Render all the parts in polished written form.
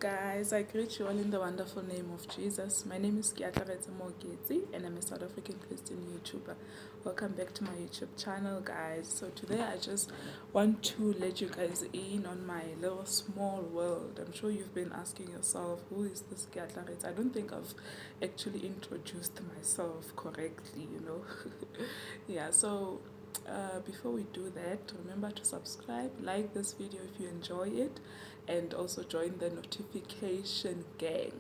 guys, I greet you all in the wonderful name of Jesus. My name is Kiatlaretse Mogezi and I'm a South African Christian YouTuber. Welcome back to my YouTube channel, guys. So today I just want to let you guys in on my little small world. I'm sure you've been asking yourself, who is this Kiatlaretse? I don't think I've actually introduced myself correctly, Yeah, so before we do that, remember to subscribe, like this video if you enjoy it, and also join the notification gang.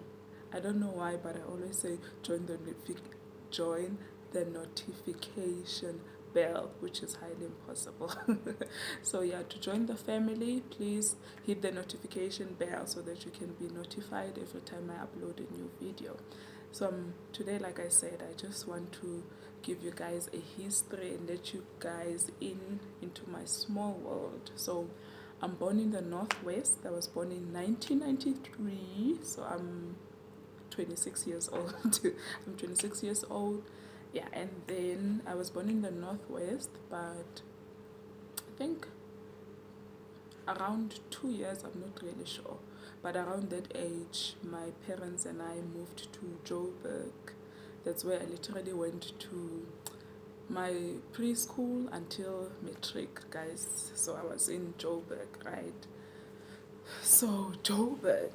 I don't know why, but I always say join the notification bell, which is highly impossible. So yeah, to join the family, please hit the notification bell so that you can be notified every time I upload a new video. So today, like I said, I just want to give you guys a history and let you guys into my small world. So I'm born in the Northwest. I was born in 1993, so I'm 26 years old. I'm 26 years old. Yeah, and then I was born in the Northwest, but I think around 2 years, I'm not really sure, but around that age, my parents and I moved to Joburg. That's where I literally went to my preschool until matric, guys. So I was in Joburg, right? So Joburg,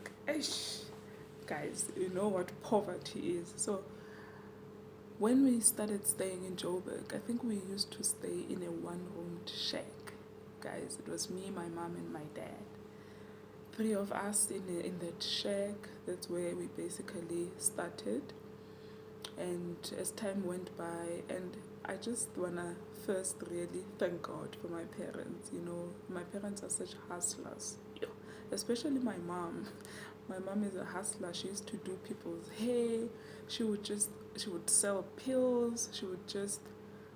guys, you know what poverty is. So when we started staying in Joburg, I think we used to stay in a one-roomed shack, guys. It was me, my mom, and my dad. Three of us in that shack. That's where we basically started. And as time went by, and I just wanna first really thank God for my parents. My parents are such hustlers, especially my mom. My mom is a hustler. She used to do people's hair. She would sell pills. She would just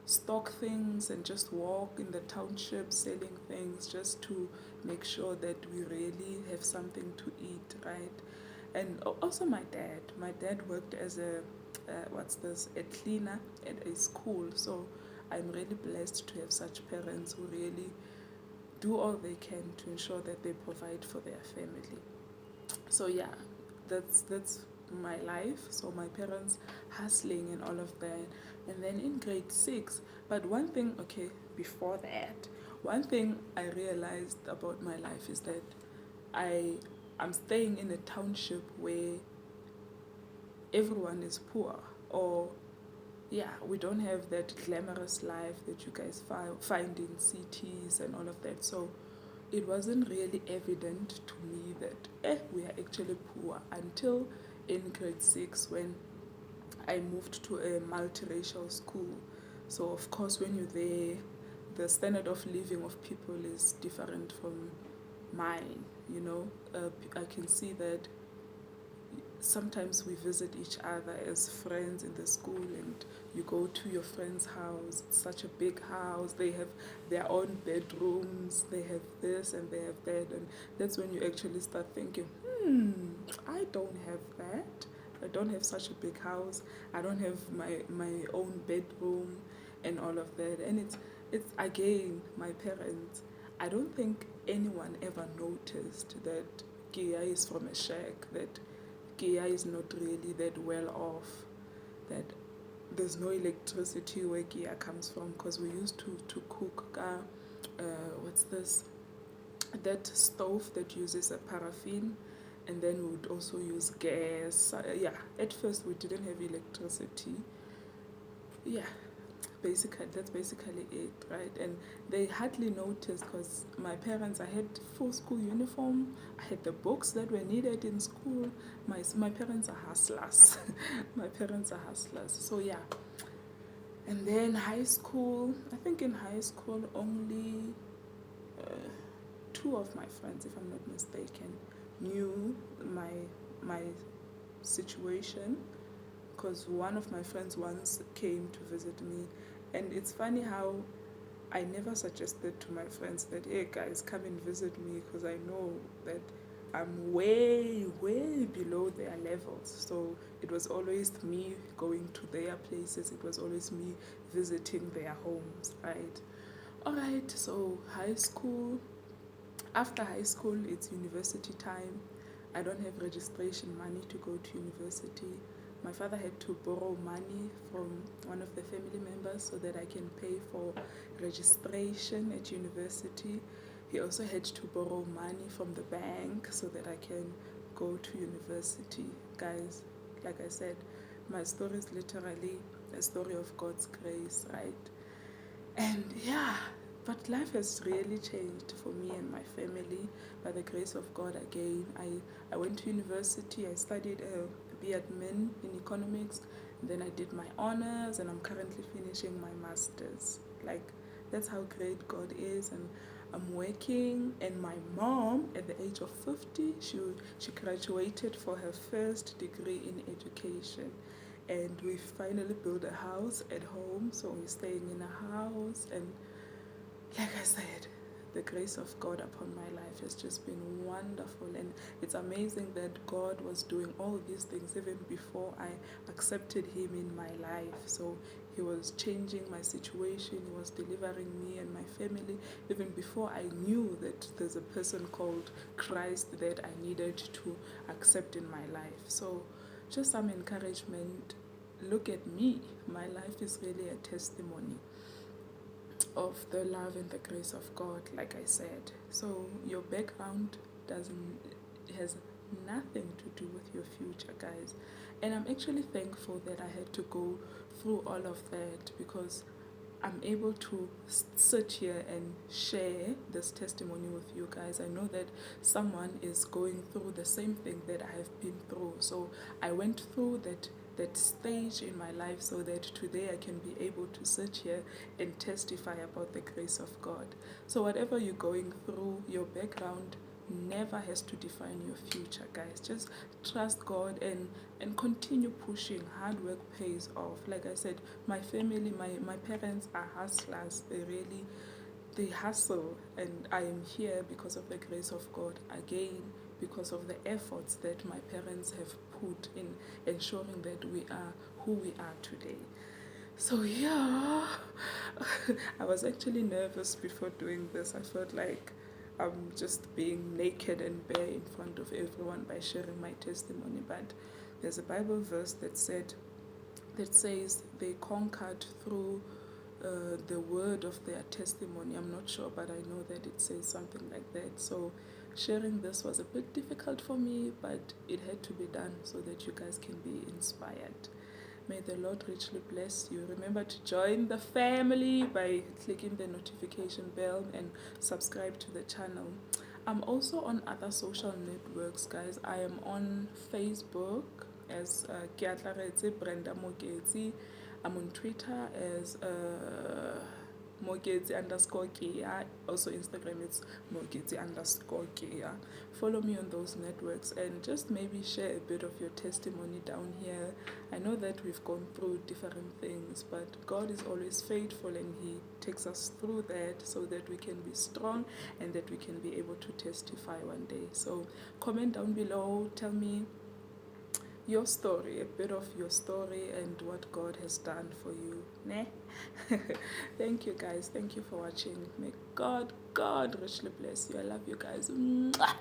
stock things and just walk in the township selling things just to make sure that we really have something to eat, right? And also my dad worked as a cleaner at a school. So I'm really blessed to have such parents who really do all they can to ensure that they provide for their family. So yeah, that's my life. So my parents hustling and all of that. And then in grade 6, but one thing, okay, before that, one thing I realized about my life is that I'm staying in a township where everyone is poor, or yeah, we don't have that glamorous life that you guys find in cities and all of that. So it wasn't really evident to me that we are actually poor until in grade 6 when I moved to a multiracial school. So of course when you're there, the standard of living of people is different from mine. I can see that sometimes we visit each other as friends in the school, and you go to your friend's house. It's such a big house. They have their own bedrooms. They have this and they have that. And that's when you actually start thinking, I don't have that. I don't have such a big house. I don't have my own bedroom and all of that. And it's again, my parents, I don't think anyone ever noticed that Gia is from a shack, that Gia is not really that well off, that there's no electricity where Gia comes from, because we used to cook, what's this, that stove that uses a paraffin, and then we would also use gas. Yeah, at first we didn't have electricity. Yeah, that's basically it, right? And they hardly noticed, because my parents, I had full school uniform, I had the books that were needed in school. My parents are hustlers. My parents are hustlers. So yeah. And then high school, I think in high school only two of my friends, if I'm not mistaken, knew my situation, because one of my friends once came to visit me. And it's funny how I never suggested to my friends that, hey guys, come and visit me, because I know that I'm way, way below their levels. So it was always me going to their places. It was always me visiting their homes, right? Alright, so high school. After high school, it's university time. I don't have registration money to go to university. My father had to borrow money from one of the family members so that I can pay for registration at university. He also had to borrow money from the bank so that I can go to university. Guys, like I said, my story is literally a story of God's grace, right? And yeah, but life has really changed for me and my family by the grace of God again. I went to university, I studied B.Admin in economics, and then I did my honors, and I'm currently finishing my master's. Like, that's how great God is. And I'm working, and my mom, at the age of 50, she graduated for her first degree in education, and we finally built a house at home, so we're staying in a house. And like I said, the grace of God upon my life has just been wonderful, and it's amazing that God was doing all these things even before I accepted Him in my life. So He was changing my situation, He was delivering me and my family even before I knew that there's a person called Christ that I needed to accept in my life. So just some encouragement. Look at me. My life is really a testimony of the love and the grace of God, like I said. So your background doesn't has nothing to do with your future, guys. And I'm actually thankful that I had to go through all of that, because I'm able to sit here and share this testimony with you guys. I know that someone is going through the same thing that I have been through. So I went through that stage in my life so that today I can be able to sit here and testify about the grace of God. So whatever you're going through, your background never has to define your future, guys. Just trust God and continue pushing. Hard work pays off. Like I said, my family, my parents are hustlers. They hustle, and I am here because of the grace of God, again because of the efforts that my parents have put in ensuring that we are who we are today. So yeah, I was actually nervous before doing this. I felt like I'm just being naked and bare in front of everyone by sharing my testimony. But there's a Bible verse that says they conquered through the word of their testimony. I'm not sure, but I know that it says something like that. So sharing this was a bit difficult for me, but it had to be done so that you guys can be inspired. May the Lord richly bless you. Remember to join the family by clicking the notification bell and subscribe to the channel. I'm also on other social networks, guys. I am on Facebook as Brenda Moketsi. I'm on Twitter as Moketsi_Kia. Also Instagram, it's Moketsi_Kia. Follow me on those networks and just maybe share a bit of your testimony down here. I know that we've gone through different things, but God is always faithful, and He takes us through that so that we can be strong and that we can be able to testify one day. So comment down below, tell me your story, a bit of your story and what God has done for you. Ne? Thank you guys. Thank you for watching. May God richly bless you. I love you guys. Mwah!